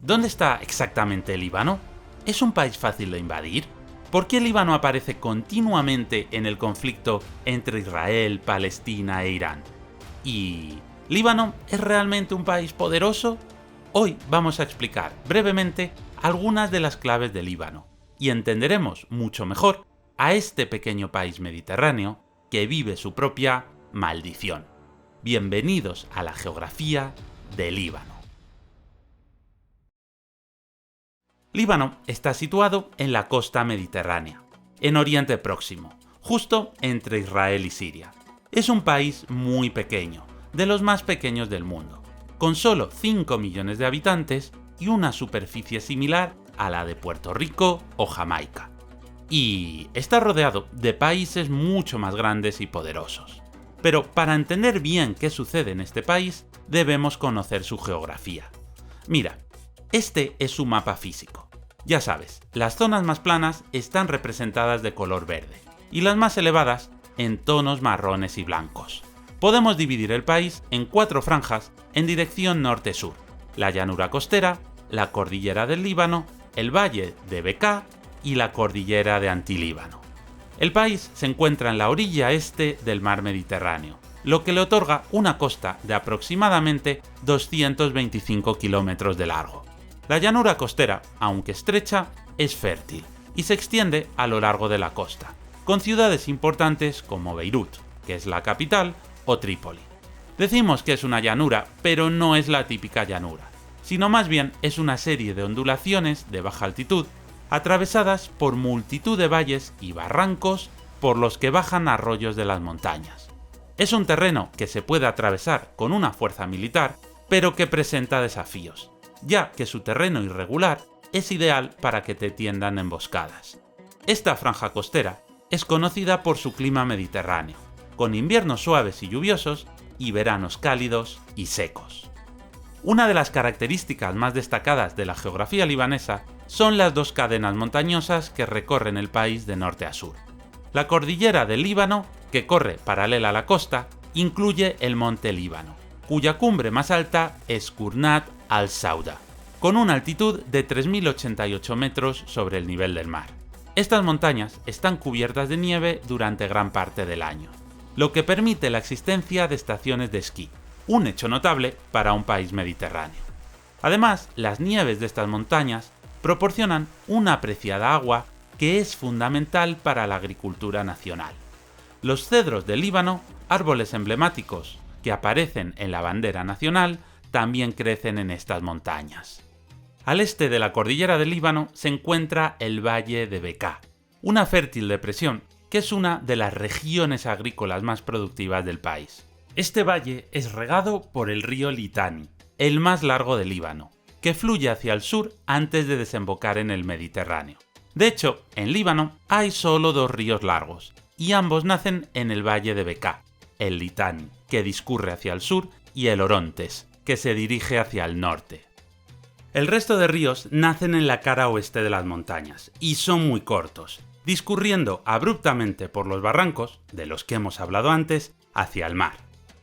¿Dónde está exactamente el Líbano? ¿Es un país fácil de invadir? ¿Por qué el Líbano aparece continuamente en el conflicto entre Israel, Palestina e Irán? ¿Y Líbano es realmente un país poderoso? Hoy vamos a explicar brevemente algunas de las claves del Líbano y entenderemos mucho mejor a este pequeño país mediterráneo que vive su propia maldición. Bienvenidos a la geografía del Líbano. Líbano está situado en la costa mediterránea, en Oriente Próximo, justo entre Israel y Siria. Es un país muy pequeño, de los más pequeños del mundo, con solo 5 millones de habitantes y una superficie similar a la de Puerto Rico o Jamaica. Y está rodeado de países mucho más grandes y poderosos. Pero para entender bien qué sucede en este país, debemos conocer su geografía. Mira, este es su mapa físico. Ya sabes, las zonas más planas están representadas de color verde y las más elevadas en tonos marrones y blancos. Podemos dividir el país en 4 franjas en dirección norte-sur: la llanura costera, la cordillera del Líbano, el valle de Bekaa y la cordillera de Antilíbano. El país se encuentra en la orilla este del mar Mediterráneo, lo que le otorga una costa de aproximadamente 225 kilómetros de largo. La llanura costera, aunque estrecha, es fértil y se extiende a lo largo de la costa, con ciudades importantes como Beirut, que es la capital, o Trípoli. Decimos que es una llanura, pero no es la típica llanura, sino más bien es una serie de ondulaciones de baja altitud, atravesadas por multitud de valles y barrancos por los que bajan arroyos de las montañas. Es un terreno que se puede atravesar con una fuerza militar, pero que presenta desafíos, ya que su terreno irregular es ideal para que te tiendan emboscadas. Esta franja costera es conocida por su clima mediterráneo, con inviernos suaves y lluviosos y veranos cálidos y secos. Una de las características más destacadas de la geografía libanesa son las 2 cadenas montañosas que recorren el país de norte a sur. La cordillera del Líbano, que corre paralela a la costa, incluye el monte Líbano, cuya cumbre más alta es Kurnat al-Sauda, con una altitud de 3.088 metros sobre el nivel del mar. Estas montañas están cubiertas de nieve durante gran parte del año, lo que permite la existencia de estaciones de esquí, un hecho notable para un país mediterráneo. Además, las nieves de estas montañas proporcionan una apreciada agua que es fundamental para la agricultura nacional. Los cedros del Líbano, árboles emblemáticos que aparecen en la bandera nacional, también crecen en estas montañas. Al este de la cordillera del Líbano se encuentra el valle de Bekaa, una fértil depresión que es una de las regiones agrícolas más productivas del país. Este valle es regado por el río Litani, el más largo del Líbano, que fluye hacia el sur antes de desembocar en el Mediterráneo. De hecho, en Líbano hay solo 2 ríos largos, y ambos nacen en el valle de Bekaa: el Litani, que discurre hacia el sur, y el Orontes, que se dirige hacia el norte. El resto de ríos nacen en la cara oeste de las montañas, y son muy cortos, discurriendo abruptamente por los barrancos, de los que hemos hablado antes, hacia el mar.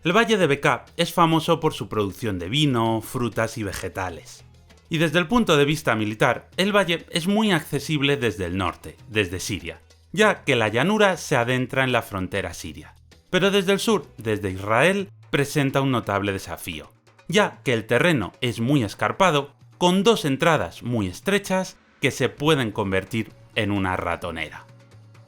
El valle de Bekaa es famoso por su producción de vino, frutas y vegetales. Y desde el punto de vista militar, el valle es muy accesible desde el norte, desde Siria, ya que la llanura se adentra en la frontera siria. Pero desde el sur, desde Israel, presenta un notable desafío, ya que el terreno es muy escarpado, con 2 entradas muy estrechas que se pueden convertir en una ratonera.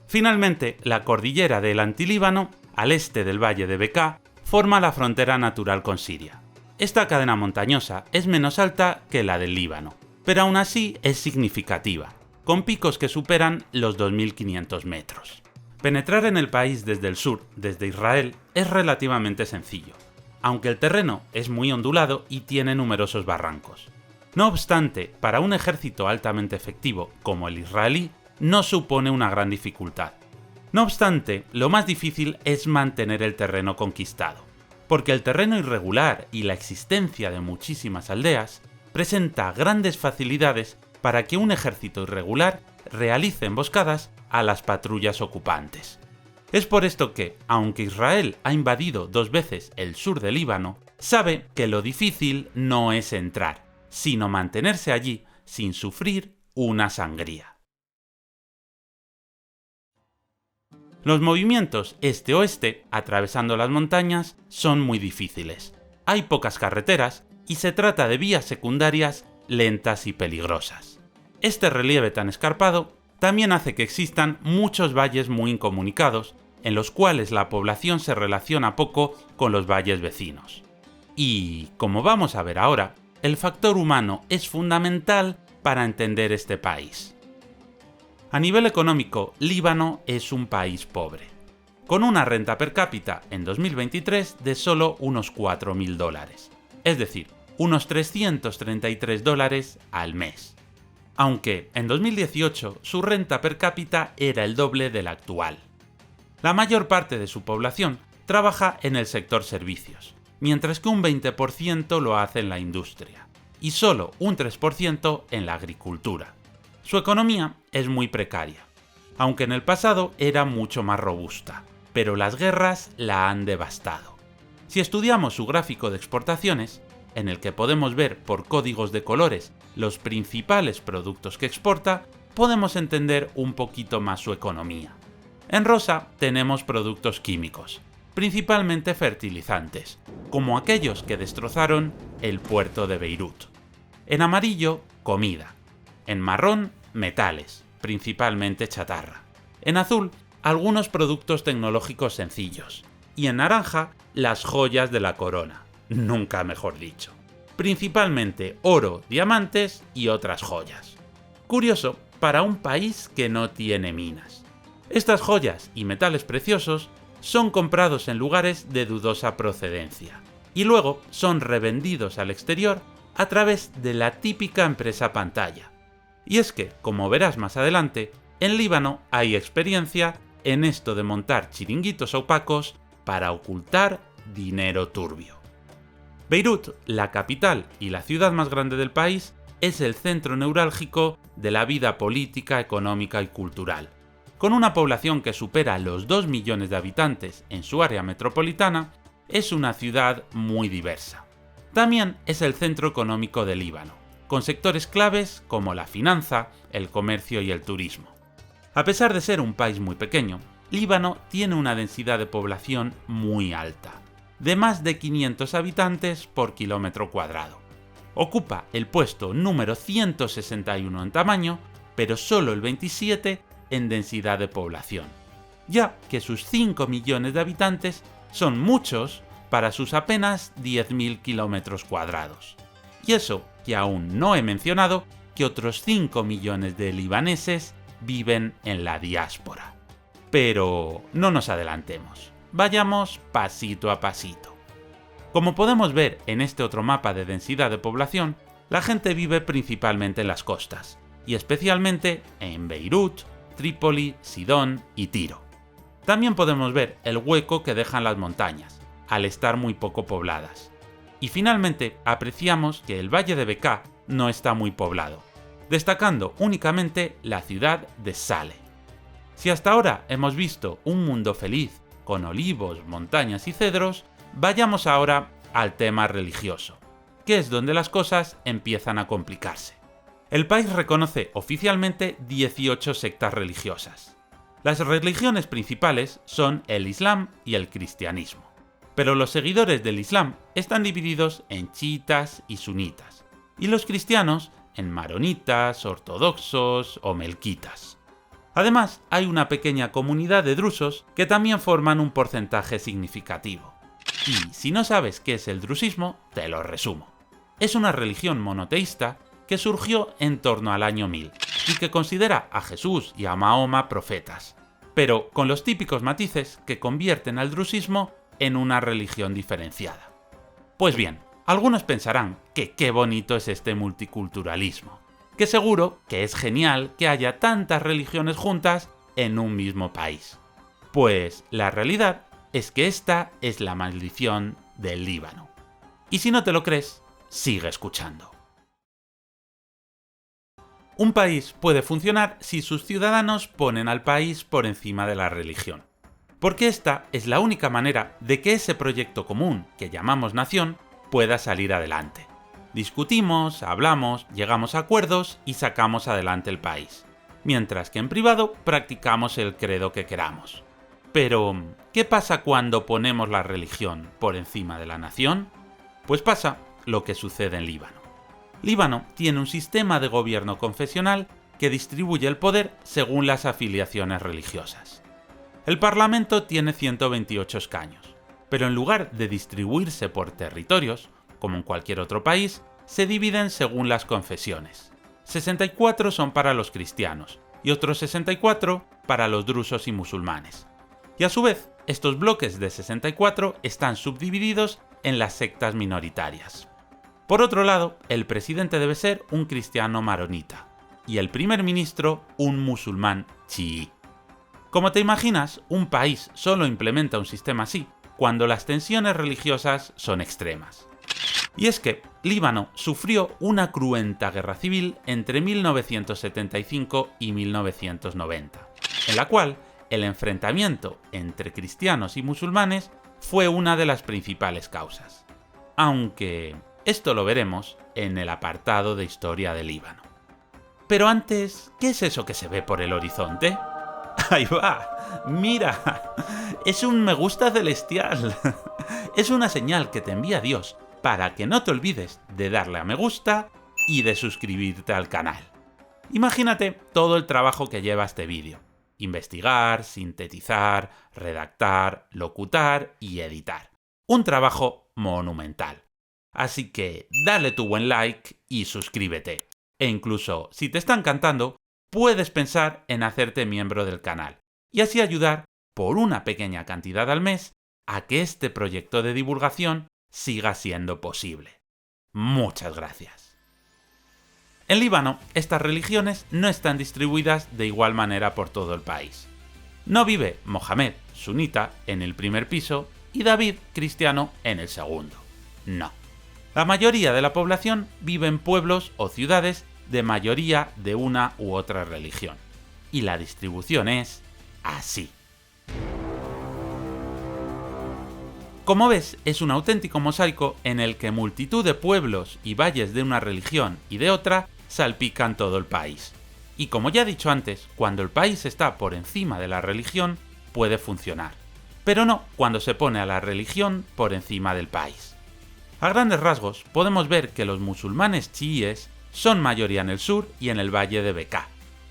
Finalmente, la cordillera del Antilíbano, al este del valle de Bekaa, forma la frontera natural con Siria. Esta cadena montañosa es menos alta que la del Líbano, pero aún así es significativa, con picos que superan los 2.500 metros. Penetrar en el país desde el sur, desde Israel, es relativamente sencillo, aunque el terreno es muy ondulado y tiene numerosos barrancos. No obstante, para un ejército altamente efectivo como el israelí, no supone una gran dificultad. No obstante, lo más difícil es mantener el terreno conquistado, porque el terreno irregular y la existencia de muchísimas aldeas presenta grandes facilidades para que un ejército irregular realice emboscadas a las patrullas ocupantes. Es por esto que, aunque Israel ha invadido 2 veces el sur del Líbano, sabe que lo difícil no es entrar, sino mantenerse allí sin sufrir una sangría. Los movimientos este-oeste, atravesando las montañas, son muy difíciles. Hay pocas carreteras y se trata de vías secundarias lentas y peligrosas. Este relieve tan escarpado también hace que existan muchos valles muy incomunicados, en los cuales la población se relaciona poco con los valles vecinos. Y, como vamos a ver ahora, el factor humano es fundamental para entender este país. A nivel económico, Líbano es un país pobre, con una renta per cápita en 2023 de solo unos $4.000, es decir, unos $333 al mes. Aunque en 2018 su renta per cápita era el doble de la actual. La mayor parte de su población trabaja en el sector servicios, mientras que un 20% lo hace en la industria, y solo un 3% en la agricultura. Su economía es muy precaria, aunque en el pasado era mucho más robusta, pero las guerras la han devastado. Si estudiamos su gráfico de exportaciones, en el que podemos ver por códigos de colores los principales productos que exporta, podemos entender un poquito más su economía. En rosa tenemos productos químicos, principalmente fertilizantes, como aquellos que destrozaron el puerto de Beirut. En amarillo, comida. En marrón, metales, principalmente chatarra. En azul, algunos productos tecnológicos sencillos. Y en naranja, las joyas de la corona, nunca mejor dicho. Principalmente oro, diamantes y otras joyas. Curioso para un país que no tiene minas. Estas joyas y metales preciosos son comprados en lugares de dudosa procedencia y luego son revendidos al exterior a través de la típica empresa pantalla. Y es que, como verás más adelante, en Líbano hay experiencia en esto de montar chiringuitos opacos para ocultar dinero turbio. Beirut, la capital y la ciudad más grande del país, es el centro neurálgico de la vida política, económica y cultural. Con una población que supera los 2 millones de habitantes en su área metropolitana, es una ciudad muy diversa. También es el centro económico de Líbano, con sectores claves como la finanza, el comercio y el turismo. A pesar de ser un país muy pequeño, Líbano tiene una densidad de población muy alta, de más de 500 habitantes por kilómetro cuadrado. Ocupa el puesto número 161 en tamaño, pero solo el 27 en densidad de población, ya que sus 5 millones de habitantes son muchos para sus apenas 10.000 kilómetros cuadrados. Y eso que aún no he mencionado que otros 5 millones de libaneses viven en la diáspora. Pero no nos adelantemos, vayamos pasito a pasito. Como podemos ver en este otro mapa de densidad de población, la gente vive principalmente en las costas, y especialmente en Beirut, Trípoli, Sidón y Tiro. También podemos ver el hueco que dejan las montañas, al estar muy poco pobladas. Y finalmente apreciamos que el Valle de Bekaa no está muy poblado, destacando únicamente la ciudad de Saleh. Si hasta ahora hemos visto un mundo feliz, con olivos, montañas y cedros, vayamos ahora al tema religioso, que es donde las cosas empiezan a complicarse. El país reconoce oficialmente 18 sectas religiosas. Las religiones principales son el Islam y el cristianismo, pero los seguidores del Islam están divididos en chiitas y sunitas, y los cristianos en maronitas, ortodoxos o melquitas. Además, hay una pequeña comunidad de drusos que también forman un porcentaje significativo. Y si no sabes qué es el drusismo, te lo resumo. Es una religión monoteísta que surgió en torno al año 1000 y que considera a Jesús y a Mahoma profetas, pero con los típicos matices que convierten al drusismo en una religión diferenciada. Pues bien, algunos pensarán que qué bonito es este multiculturalismo, que seguro que es genial que haya tantas religiones juntas en un mismo país. Pues la realidad es que esta es la maldición del Líbano. Y si no te lo crees, sigue escuchando. Un país puede funcionar si sus ciudadanos ponen al país por encima de la religión, porque esta es la única manera de que ese proyecto común que llamamos nación pueda salir adelante. Discutimos, hablamos, llegamos a acuerdos y sacamos adelante el país, mientras que en privado practicamos el credo que queramos. Pero, ¿qué pasa cuando ponemos la religión por encima de la nación? Pues pasa lo que sucede en Líbano. Líbano tiene un sistema de gobierno confesional que distribuye el poder según las afiliaciones religiosas. El Parlamento tiene 128 escaños, pero en lugar de distribuirse por territorios, como en cualquier otro país, se dividen según las confesiones. 64 son para los cristianos y otros 64 para los drusos y musulmanes. Y a su vez, estos bloques de 64 están subdivididos en las sectas minoritarias. Por otro lado, el presidente debe ser un cristiano maronita y el primer ministro un musulmán chií. Como te imaginas, un país solo implementa un sistema así cuando las tensiones religiosas son extremas. Y es que Líbano sufrió una cruenta guerra civil entre 1975 y 1990, en la cual el enfrentamiento entre cristianos y musulmanes fue una de las principales causas. Aunque esto lo veremos en el apartado de historia de Líbano. Pero antes, ¿qué es eso que se ve por el horizonte? ¡Ahí va! ¡Mira! Es un me gusta celestial. Es una señal que te envía Dios para que no te olvides de darle a me gusta y de suscribirte al canal. Imagínate todo el trabajo que lleva este vídeo. Investigar, sintetizar, redactar, locutar y editar. Un trabajo monumental. Así que dale tu buen like y suscríbete. E incluso, si te está encantando, puedes pensar en hacerte miembro del canal y así ayudar, por una pequeña cantidad al mes, a que este proyecto de divulgación siga siendo posible. Muchas gracias. En Líbano, estas religiones no están distribuidas de igual manera por todo el país. No vive Mohamed, sunita, en el primer piso y David, cristiano, en el segundo. No. La mayoría de la población vive en pueblos o ciudades de mayoría de una u otra religión. Y la distribución es así. Como ves, es un auténtico mosaico en el que multitud de pueblos y valles de una religión y de otra salpican todo el país. Y como ya he dicho antes, cuando el país está por encima de la religión, puede funcionar. Pero no cuando se pone a la religión por encima del país. A grandes rasgos, podemos ver que los musulmanes chiíes son mayoría en el sur y en el valle de Bekaa,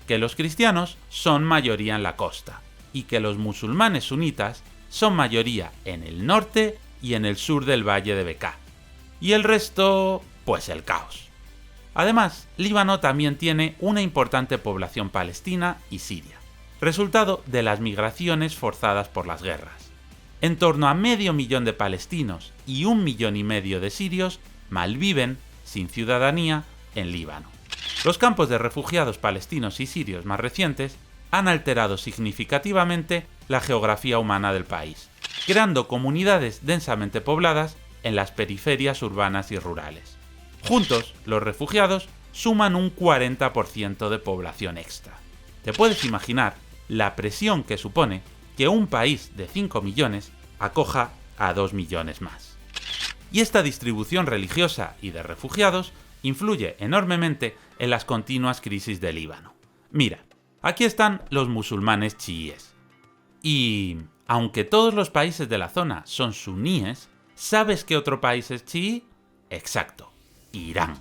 que los cristianos son mayoría en la costa, y que los musulmanes sunitas son mayoría en el norte y en el sur del valle de Bekaa. Y el resto, pues el caos. Además, Líbano también tiene una importante población palestina y siria, resultado de las migraciones forzadas por las guerras. En torno a 500.000 de palestinos y 1,5 millones de sirios malviven, sin ciudadanía, en Líbano. Los campos de refugiados palestinos y sirios más recientes han alterado significativamente la geografía humana del país, creando comunidades densamente pobladas en las periferias urbanas y rurales. Juntos, los refugiados suman un 40% de población extra. ¿Te puedes imaginar la presión que supone que un país de 5 millones acoja a 2 millones más? Y esta distribución religiosa y de refugiados influye enormemente en las continuas crisis de Líbano. Mira, aquí están los musulmanes chiíes. Y, aunque todos los países de la zona son suníes, ¿sabes qué otro país es chií? Exacto, Irán.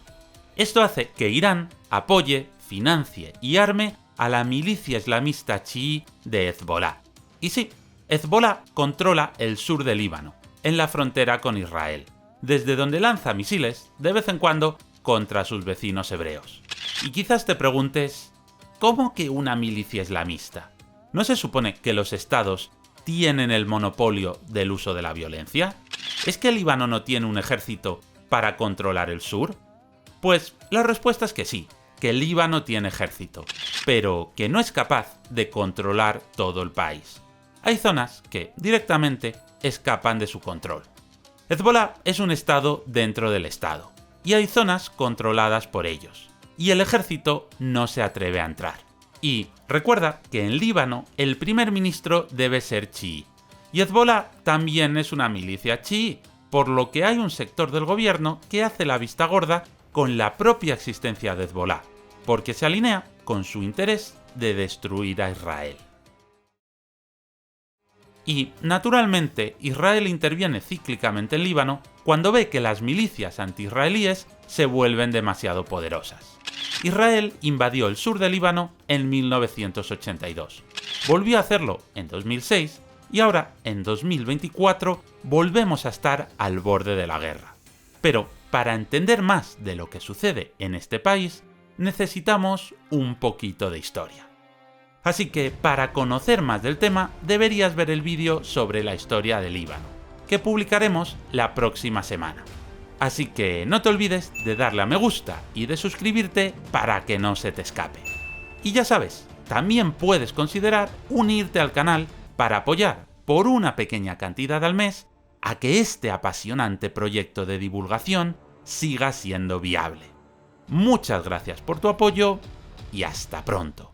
Esto hace que Irán apoye, financie y arme a la milicia islamista chií de Hezbolá. Y sí, Hezbolá controla el sur de Líbano, en la frontera con Israel, desde donde lanza misiles, de vez en cuando, contra sus vecinos hebreos. Y quizás te preguntes, ¿cómo que una milicia islamista? ¿No se supone que los estados tienen el monopolio del uso de la violencia? ¿Es que Líbano no tiene un ejército para controlar el sur? Pues la respuesta es que sí, que Líbano tiene ejército, pero que no es capaz de controlar todo el país. Hay zonas que directamente escapan de su control. Hezbolá es un estado dentro del estado, y hay zonas controladas por ellos, y el ejército no se atreve a entrar. Y recuerda que en Líbano el primer ministro debe ser chií, y Hezbolá también es una milicia chií, por lo que hay un sector del gobierno que hace la vista gorda con la propia existencia de Hezbolá, porque se alinea con su interés de destruir a Israel. Y, naturalmente, Israel interviene cíclicamente en Líbano cuando ve que las milicias anti-israelíes se vuelven demasiado poderosas. Israel invadió el sur de Líbano en 1982, volvió a hacerlo en 2006 y ahora, en 2024, volvemos a estar al borde de la guerra. Pero, para entender más de lo que sucede en este país, necesitamos un poquito de historia. Así que, para conocer más del tema, deberías ver el vídeo sobre la historia del Líbano, que publicaremos la próxima semana. Así que no te olvides de darle a me gusta y de suscribirte para que no se te escape. Y ya sabes, también puedes considerar unirte al canal para apoyar, por una pequeña cantidad al mes, a que este apasionante proyecto de divulgación siga siendo viable. Muchas gracias por tu apoyo y hasta pronto.